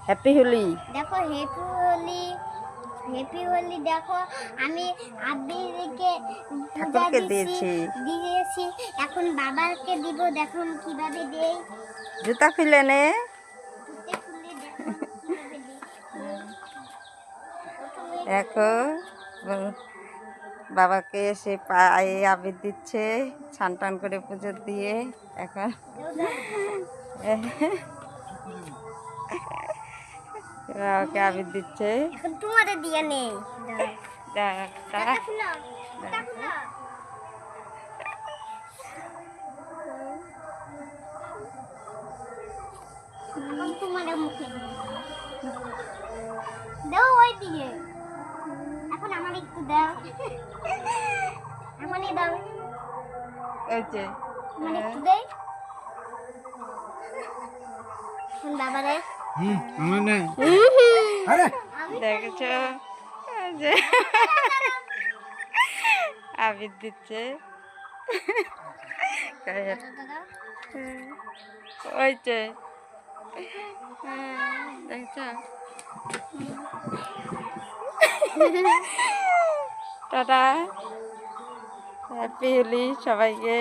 Happy Holi. দেখো happy Holi, happy Holi. দেখো আমি আব্বিকে পূজা ঠাকুরকে দিয়েছি। দিয়েছি, এখন বাবাকে দিব। দেখো আমি কিভাবে দেই। জুতা খুলে নে। জুতে খুলে দেখো আমি কিভাবে দেই। প্রথমে দেখো বাবাকে সে পায়ে আবির দিচ্ছে, ছান টান করে পুজো দিয়ে। এখন বাবাকে আবির দিচ্ছে। এখন তোমাদের দিয়ে নেই। দাঁড়া, খুলো, জুতা খুলো। এখন তোমাদের মুখে দিই। দাও ওই দিকে। এখন আমার একটু দাও। এখনই দাও। এই যে আমার একটু দে। এখন বাবারে। আমার না দেখেছো, এই যে আবির দিচ্ছে। ওই যে দেখছো। টাটা, হ্যাপি হোলি সবাইকে।